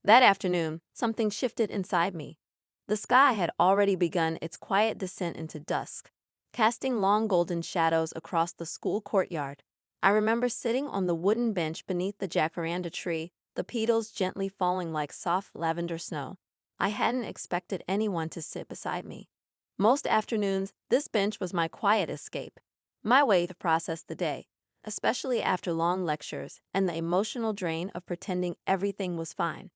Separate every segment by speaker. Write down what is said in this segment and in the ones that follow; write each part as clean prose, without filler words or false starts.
Speaker 1: That afternoon, something shifted inside me. The sky had already begun its quiet descent into dusk, casting long golden shadows across the school courtyard. I remember sitting on the wooden bench beneath the jacaranda tree, the petals gently falling like soft lavender snow. I hadn't expected anyone to sit beside me. Most afternoons, this bench was my quiet escape, my way to process the day, especially after long lectures and the emotional drain of pretending everything was fine.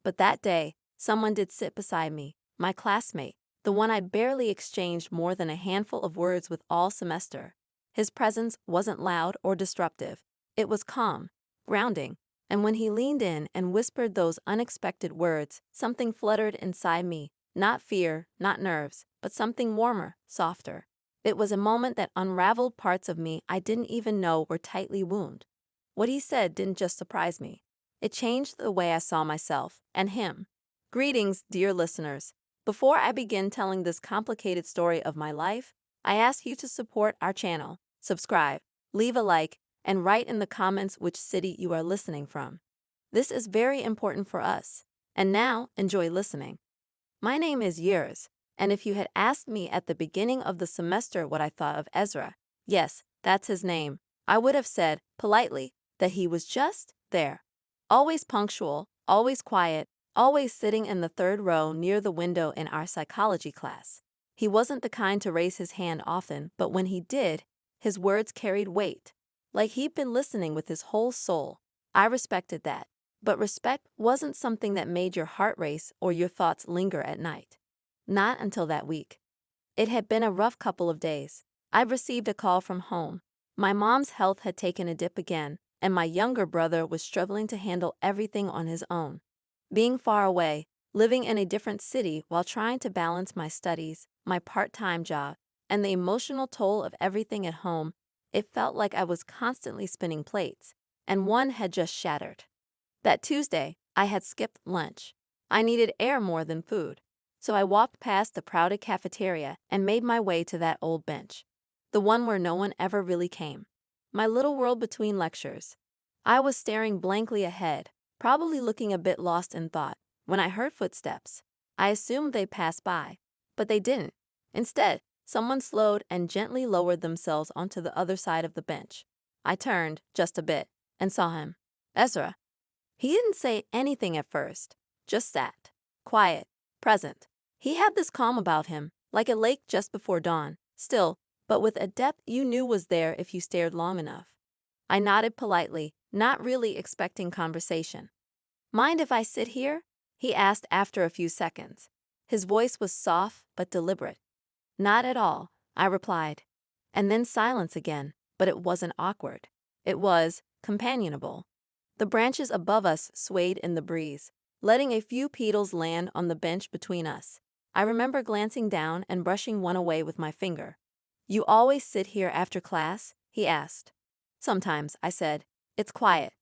Speaker 1: But that day, someone did sit beside me, my classmate, the one I'd barely exchanged more than a handful of words with all semester. His presence wasn't loud or disruptive. It was calm, grounding, and when he leaned in and whispered those unexpected words, something fluttered inside me, not fear, not nerves, but something warmer, softer. It was a moment that unraveled parts of me I didn't even know were tightly wound. What he said didn't just surprise me. It changed the way I saw myself and him. Greetings, dear listeners. Before I begin telling this complicated story of my life, I ask you to support our channel, subscribe, leave a like, and write in the comments which city you are listening from. This is very important for us. And now, enjoy listening. My name is Yurs, and if you had asked me at the beginning of the semester what I thought of Ezra, yes, that's his name, I would have said, politely, that he was just there. Always punctual, always quiet, always sitting in the third row near the window in our psychology class. He wasn't the kind to raise his hand often, but when he did, his words carried weight, like he'd been listening with his whole soul. I respected that. But respect wasn't something that made your heart race or your thoughts linger at night. Not until that week. It had been a rough couple of days. I'd received a call from home. My mom's health had taken a dip again, and my younger brother was struggling to handle everything on his own. Being far away, living in a different city while trying to balance my studies, my part-time job, and the emotional toll of everything at home, it felt like I was constantly spinning plates, and one had just shattered. That Tuesday, I had skipped lunch. I needed air more than food. So I walked past the crowded cafeteria and made my way to that old bench. The one where no one ever really came. My little world between lectures. I was staring blankly ahead, probably looking a bit lost in thought, when I heard footsteps. I assumed they'd pass by, but they didn't. Instead, someone slowed and gently lowered themselves onto the other side of the bench. I turned, just a bit, and saw him. Ezra. He didn't say anything at first, just sat, quiet, present. He had this calm about him, like a lake just before dawn, still, but with a depth you knew was there if you stared long enough. I nodded politely, not really expecting conversation. Mind if I sit here? He asked after a few seconds. His voice was soft but deliberate. Not at all, I replied. And then silence again, but it wasn't awkward. It was companionable. The branches above us swayed in the breeze, letting a few petals land on the bench between us. I remember glancing down and brushing one away with my finger. You always sit here after class? He asked. Sometimes, I said. It's quiet.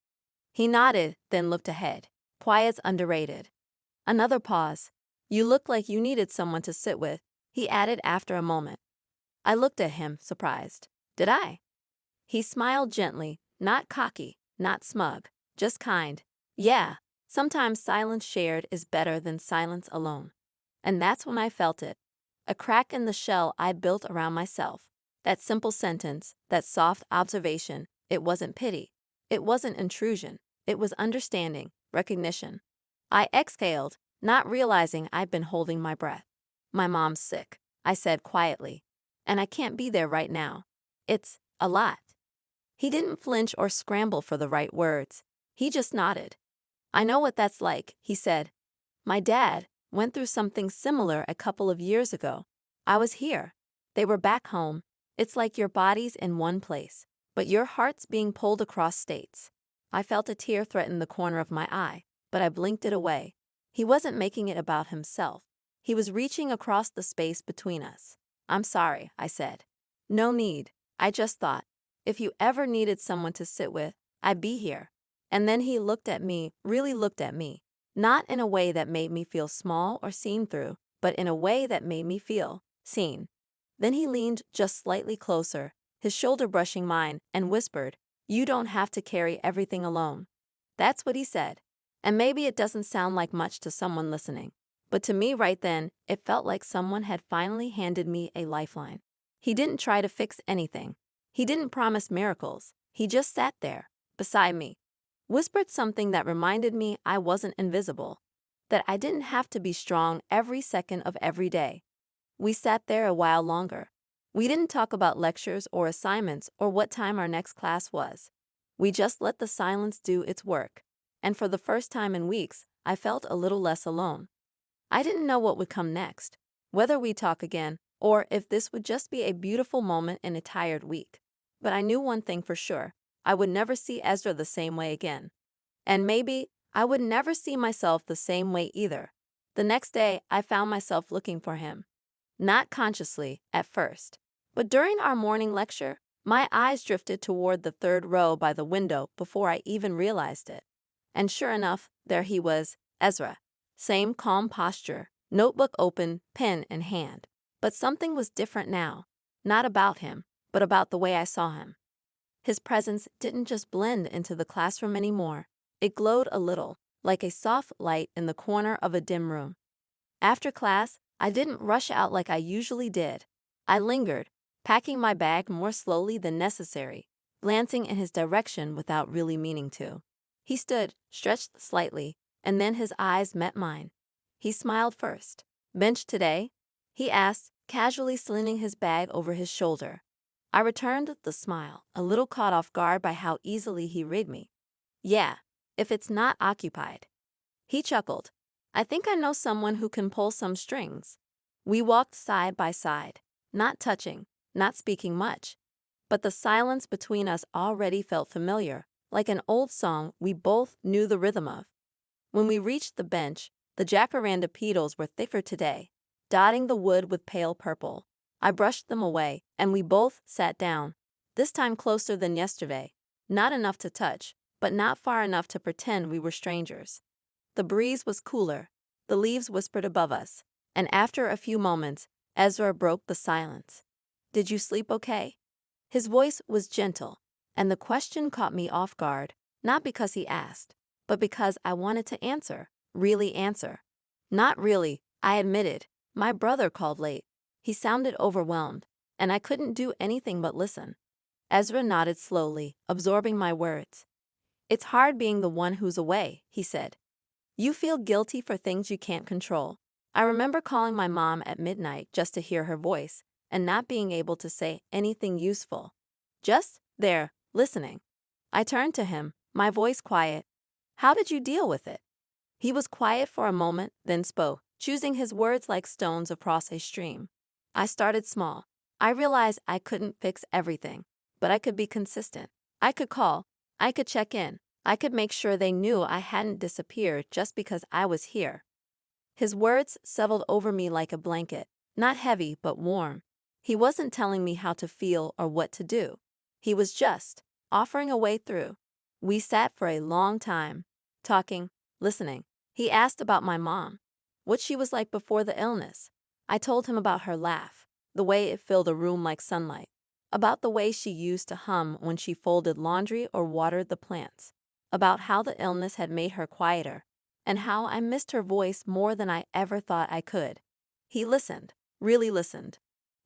Speaker 1: He nodded, then looked ahead. Quiet's underrated. Another pause. You look like you needed someone to sit with, he added after a moment. I looked at him, surprised. Did I? He smiled gently, not cocky, not smug. Just kind. Yeah, sometimes silence shared is better than silence alone. And that's when I felt it. A crack in the shell I'd built around myself. That simple sentence, that soft observation, it wasn't pity. It wasn't intrusion. It was understanding, recognition. I exhaled, not realizing I'd been holding my breath. My mom's sick, I said quietly. And I can't be there right now. It's a lot. He didn't flinch or scramble for the right words. He just nodded. I know what that's like, he said. My dad went through something similar a couple of years ago. I was here. They were back home. It's like your body's in one place, but your heart's being pulled across states. I felt a tear threaten the corner of my eye, but I blinked it away. He wasn't making it about himself. He was reaching across the space between us. I'm sorry, I said. No need. I just thought, if you ever needed someone to sit with, I'd be here. And then he looked at me, really looked at me, not in a way that made me feel small or seen through, but in a way that made me feel seen. Then he leaned just slightly closer, his shoulder brushing mine, and whispered, You don't have to carry everything alone. That's what he said. And maybe it doesn't sound like much to someone listening, but to me right then, it felt like someone had finally handed me a lifeline. He didn't try to fix anything. He didn't promise miracles. He just sat there, beside me, whispered something that reminded me I wasn't invisible, that I didn't have to be strong every second of every day. We sat there a while longer. We didn't talk about lectures or assignments or what time our next class was. We just let the silence do its work. And for the first time in weeks, I felt a little less alone. I didn't know what would come next, whether we'd talk again, or if this would just be a beautiful moment in a tired week. But I knew one thing for sure: I would never see Ezra the same way again. And maybe I would never see myself the same way either. The next day, I found myself looking for him. Not consciously, at first. But during our morning lecture, my eyes drifted toward the third row by the window before I even realized it. And sure enough, there he was, Ezra. Same calm posture, notebook open, pen in hand. But something was different now. Not about him, but about the way I saw him. His presence didn't just blend into the classroom anymore. It glowed a little, like a soft light in the corner of a dim room. After class, I didn't rush out like I usually did. I lingered, packing my bag more slowly than necessary, glancing in his direction without really meaning to. He stood, stretched slightly, and then his eyes met mine. He smiled first. "Bench today?" he asked, casually slinging his bag over his shoulder. I returned the smile, a little caught off guard by how easily he read me. "Yeah, if it's not occupied." He chuckled. "I think I know someone who can pull some strings." We walked side by side, not touching, not speaking much. But the silence between us already felt familiar, like an old song we both knew the rhythm of. When we reached the bench, the jacaranda petals were thicker today, dotting the wood with pale purple. I brushed them away, and we both sat down, this time closer than yesterday. Not enough to touch, but not far enough to pretend we were strangers. The breeze was cooler, the leaves whispered above us, and after a few moments, Ezra broke the silence. "Did you sleep okay?" His voice was gentle, and the question caught me off guard, not because he asked, but because I wanted to answer, really answer. "Not really," I admitted. "My brother called late." He sounded overwhelmed, and I couldn't do anything but listen. Ezra nodded slowly, absorbing my words. "It's hard being the one who's away," he said. "You feel guilty for things you can't control." I remember calling my mom at midnight just to hear her voice, and not being able to say anything useful. Just there, listening. I turned to him, my voice quiet. "How did you deal with it?" He was quiet for a moment, then spoke, choosing his words like stones across a stream. "I started small. I realized I couldn't fix everything, but I could be consistent. I could call. I could check in. I could make sure they knew I hadn't disappeared just because I was here." His words settled over me like a blanket, not heavy but warm. He wasn't telling me how to feel or what to do. He was just offering a way through. We sat for a long time, talking, listening. He asked about my mom, what she was like before the illness. I told him about her laugh, the way it filled a room like sunlight, about the way she used to hum when she folded laundry or watered the plants, about how the illness had made her quieter, and how I missed her voice more than I ever thought I could. He listened, really listened.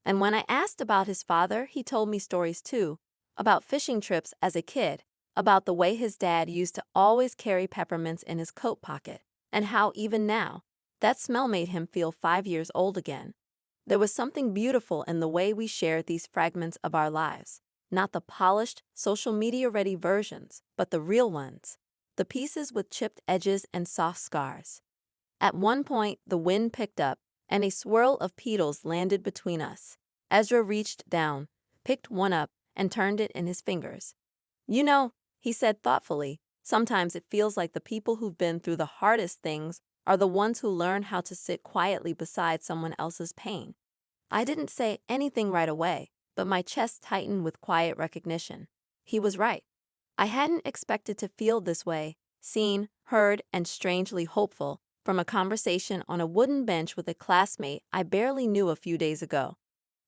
Speaker 1: And when I asked about his father, he told me stories too, about fishing trips as a kid, about the way his dad used to always carry peppermints in his coat pocket, and how even now, that smell made him feel 5 years old again. There was something beautiful in the way we shared these fragments of our lives, not the polished, social media-ready versions, but the real ones, the pieces with chipped edges and soft scars. At one point, the wind picked up, and a swirl of petals landed between us. Ezra reached down, picked one up, and turned it in his fingers. "You know," he said thoughtfully, "sometimes it feels like the people who've been through the hardest things are the ones who learn how to sit quietly beside someone else's pain." I didn't say anything right away, but my chest tightened with quiet recognition. He was right. I hadn't expected to feel this way, seen, heard, and strangely hopeful, from a conversation on a wooden bench with a classmate I barely knew a few days ago.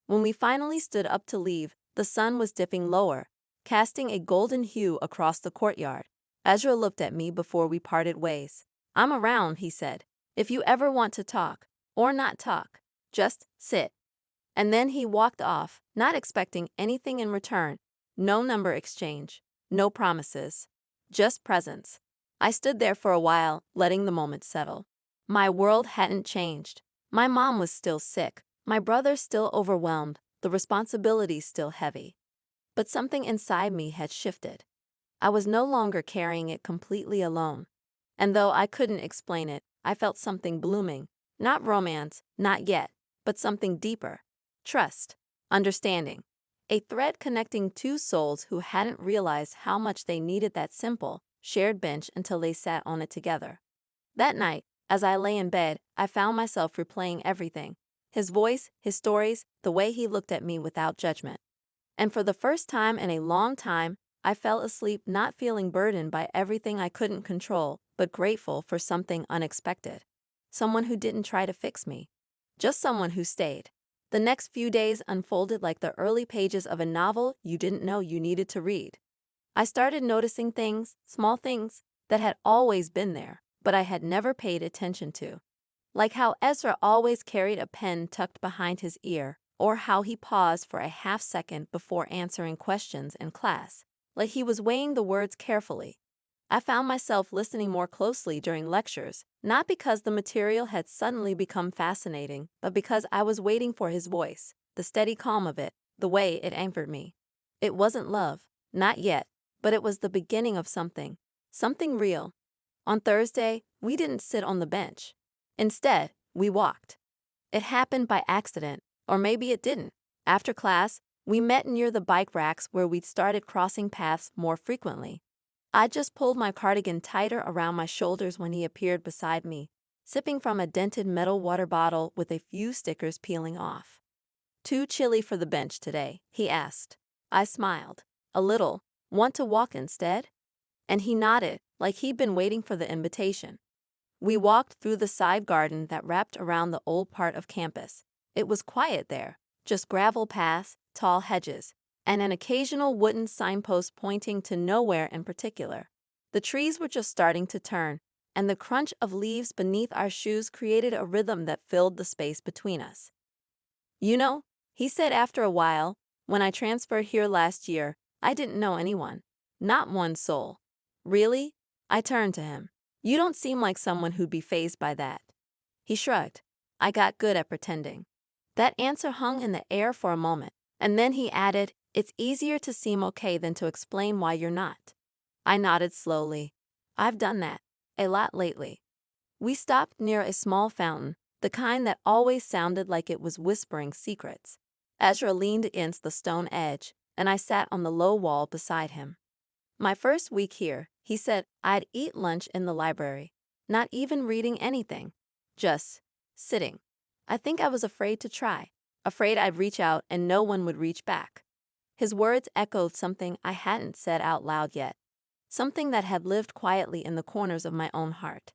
Speaker 1: When we finally stood up to leave, the sun was dipping lower, casting a golden hue across the courtyard. Ezra looked at me before we parted ways. "I'm around," he said. "If you ever want to talk, or not talk, just sit." And then he walked off, not expecting anything in return. No number exchange, no promises, just presence. I stood there for a while, letting the moment settle. My world hadn't changed. My mom was still sick, my brother still overwhelmed, the responsibility still heavy. But something inside me had shifted. I was no longer carrying it completely alone. And though I couldn't explain it, I felt something blooming. Not romance, not yet, but something deeper. Trust, understanding. A thread connecting two souls who hadn't realized how much they needed that simple, shared bench until they sat on it together. That night, as I lay in bed, I found myself replaying everything. His voice, his stories, the way he looked at me without judgment. And for the first time in a long time, I fell asleep not feeling burdened by everything I couldn't control, but grateful for something unexpected. Someone who didn't try to fix me. Just someone who stayed. The next few days unfolded like the early pages of a novel you didn't know you needed to read. I started noticing things, small things, that had always been there, but I had never paid attention to. Like how Ezra always carried a pen tucked behind his ear, or how he paused for a half second before answering questions in class, like he was weighing the words carefully. I found myself listening more closely during lectures, not because the material had suddenly become fascinating, but because I was waiting for his voice, the steady calm of it, the way it anchored me. It wasn't love, not yet, but it was the beginning of something real. On Thursday, we didn't sit on the bench. Instead, we walked. It happened by accident, or maybe it didn't. After class, we met near the bike racks where we'd started crossing paths more frequently. I just pulled my cardigan tighter around my shoulders when he appeared beside me, sipping from a dented metal water bottle with a few stickers peeling off. "Too chilly for the bench today?" he asked. I smiled. "A little. Want to walk instead?" And he nodded, like he'd been waiting for the invitation. We walked through the side garden that wrapped around the old part of campus. It was quiet there, just gravel paths, tall hedges, and an occasional wooden signpost pointing to nowhere in particular. The trees were just starting to turn, and the crunch of leaves beneath our shoes created a rhythm that filled the space between us. "You know," he said after a while, "when I transferred here last year, I didn't know anyone. Not one soul." "Really?" I turned to him. "You don't seem like someone who'd be fazed by that." He shrugged. I got good at pretending. That answer hung in the air for a moment, and then he added, "It's easier to seem okay than to explain why you're not." I nodded slowly. "I've done that a lot lately." We stopped near a small fountain, the kind that always sounded like it was whispering secrets. Ezra leaned against the stone edge, and I sat on the low wall beside him. "My first week here," he said, "I'd eat lunch in the library. Not even reading anything. Just sitting. I think I was afraid to try. Afraid I'd reach out and no one would reach back." His words echoed something I hadn't said out loud yet. Something that had lived quietly in the corners of my own heart.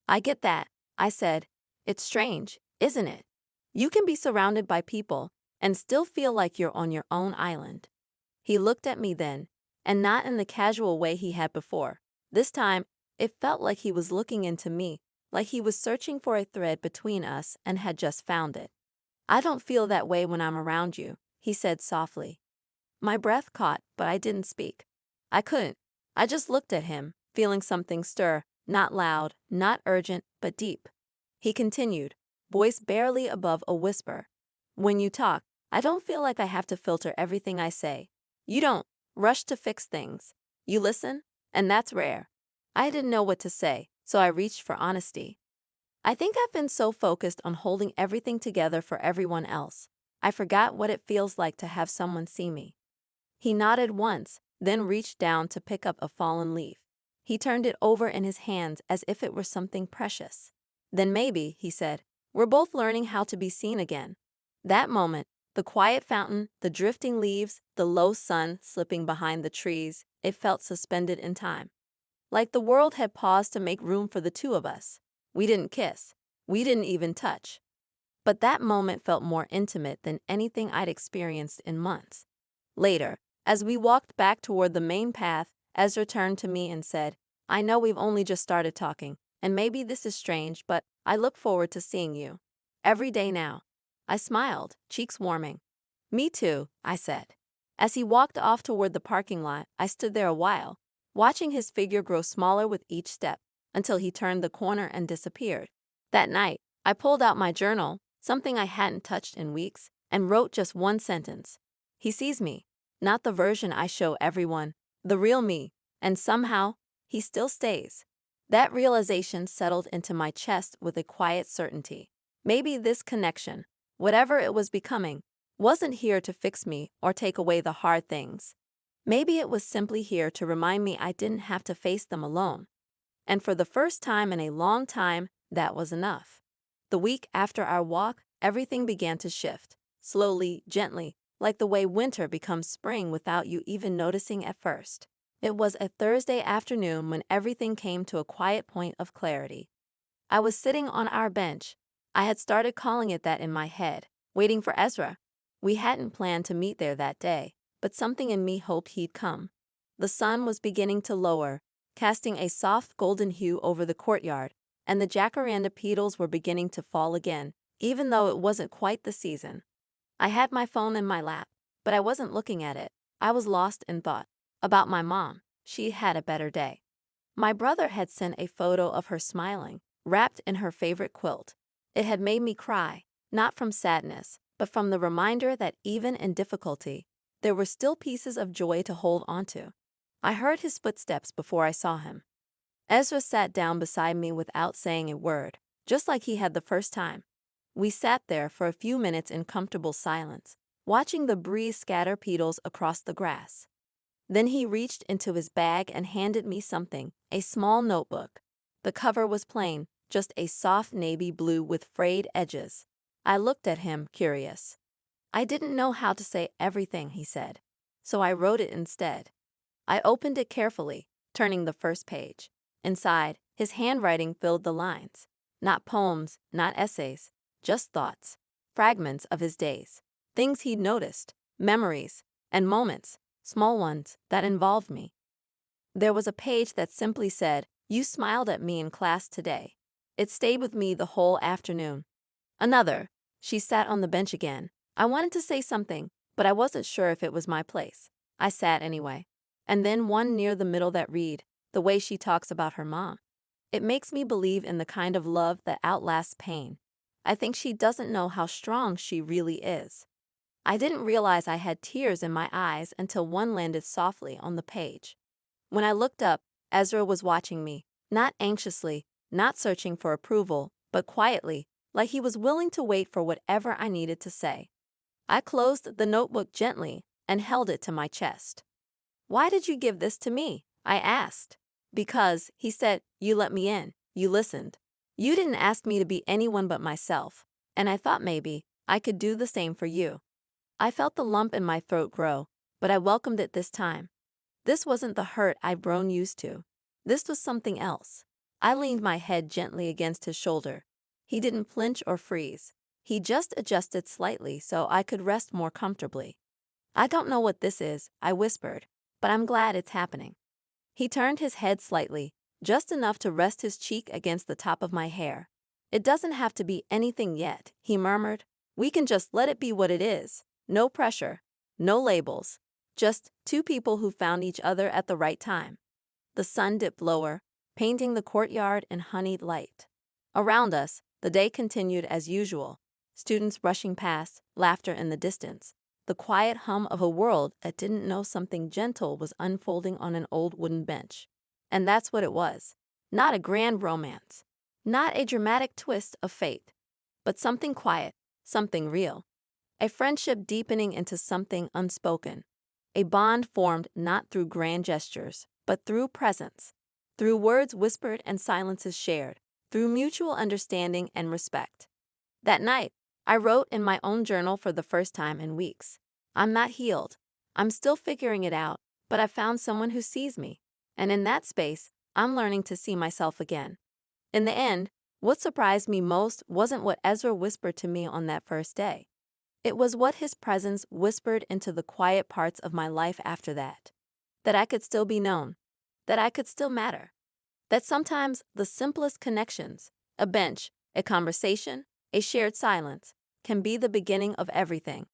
Speaker 1: "I get that," I said. "It's strange, isn't it? You can be surrounded by people and still feel like you're on your own island." He looked at me then, and not in the casual way he had before. This time, it felt like he was looking into me, like he was searching for a thread between us and had just found it. "I don't feel that way when I'm around you," he said softly. My breath caught, but I didn't speak. I couldn't. I just looked at him, feeling something stir, not loud, not urgent, but deep. He continued, voice barely above a whisper. "When you talk, I don't feel like I have to filter everything I say. You don't rush to fix things. You listen, and that's rare." I didn't know what to say, so I reached for honesty. "I think I've been so focused on holding everything together for everyone else, I forgot what it feels like to have someone see me." He nodded once, then reached down to pick up a fallen leaf. He turned it over in his hands as if it were something precious. "Then maybe," he said, "we're both learning how to be seen again." That moment, the quiet fountain, the drifting leaves, the low sun slipping behind the trees, it felt suspended in time. Like the world had paused to make room for the two of us. We didn't kiss. We didn't even touch. But that moment felt more intimate than anything I'd experienced in months. Later, as we walked back toward the main path, Ezra turned to me and said, "I know we've only just started talking, and maybe this is strange, but I look forward to seeing you every day now." I smiled, cheeks warming. "Me too," I said. As he walked off toward the parking lot, I stood there a while, watching his figure grow smaller with each step, until he turned the corner and disappeared. That night, I pulled out my journal, something I hadn't touched in weeks, and wrote just one sentence. He sees me, not the version I show everyone, the real me, and somehow, he still stays. That realization settled into my chest with a quiet certainty. Maybe this connection, whatever it was becoming, wasn't here to fix me or take away the hard things. Maybe it was simply here to remind me I didn't have to face them alone. And for the first time in a long time, that was enough. The week after our walk, everything began to shift, slowly, gently, like the way winter becomes spring without you even noticing at first. It was a Thursday afternoon when everything came to a quiet point of clarity. I was sitting on our bench. I had started calling it that in my head, waiting for Ezra. We hadn't planned to meet there that day, but something in me hoped he'd come. The sun was beginning to lower, casting a soft golden hue over the courtyard, and the jacaranda petals were beginning to fall again, even though it wasn't quite the season. I had my phone in my lap, but I wasn't looking at it. I was lost in thought. About my mom, she had a better day. My brother had sent a photo of her smiling, wrapped in her favorite quilt. It had made me cry, not from sadness, but from the reminder that even in difficulty, there were still pieces of joy to hold onto. I heard his footsteps before I saw him. Ezra sat down beside me without saying a word, just like he had the first time. We sat there for a few minutes in comfortable silence, watching the breeze scatter petals across the grass. Then he reached into his bag and handed me something, a small notebook. The cover was plain, just a soft navy blue with frayed edges. I looked at him, curious. "I didn't know how to say everything," he said, "so I wrote it instead." I opened it carefully, turning the first page. Inside, his handwriting filled the lines. Not poems, not essays, just thoughts, fragments of his days, things he'd noticed, memories, and moments, small ones, that involved me. There was a page that simply said, "You smiled at me in class today." It stayed with me the whole afternoon. Another. She sat on the bench again. I wanted to say something, but I wasn't sure if it was my place. I sat anyway. And then one near the middle that read, "The way she talks about her mom. It makes me believe in the kind of love that outlasts pain. I think she doesn't know how strong she really is." I didn't realize I had tears in my eyes until one landed softly on the page. When I looked up, Ezra was watching me, not anxiously, not searching for approval, but quietly, like he was willing to wait for whatever I needed to say. I closed the notebook gently and held it to my chest. "Why did you give this to me?" I asked. "Because," he said, "you let me in, you listened. You didn't ask me to be anyone but myself, and I thought maybe I could do the same for you." I felt the lump in my throat grow, but I welcomed it this time. This wasn't the hurt I'd grown used to. This was something else. I leaned my head gently against his shoulder. He didn't flinch or freeze. He just adjusted slightly so I could rest more comfortably. "I don't know what this is," I whispered, "but I'm glad it's happening." He turned his head slightly, just enough to rest his cheek against the top of my hair. "It doesn't have to be anything yet," he murmured. "We can just let it be what it is. No pressure, no labels. Just two people who found each other at the right time." The sun dipped lower, painting the courtyard in honeyed light. Around us, the day continued as usual. Students rushing past, laughter in the distance. The quiet hum of a world that didn't know something gentle was unfolding on an old wooden bench. And that's what it was. Not a grand romance. Not a dramatic twist of fate. But something quiet, something real. A friendship deepening into something unspoken. A bond formed not through grand gestures, but through presence. Through words whispered and silences shared. Through mutual understanding and respect. That night, I wrote in my own journal for the first time in weeks. "I'm not healed. I'm still figuring it out, but I've found someone who sees me. And in that space, I'm learning to see myself again." In the end, what surprised me most wasn't what Ezra whispered to me on that first day. It was what his presence whispered into the quiet parts of my life after that. That I could still be known. That I could still matter. that sometimes the simplest connections, a bench, a conversation, a shared silence, can be the beginning of everything.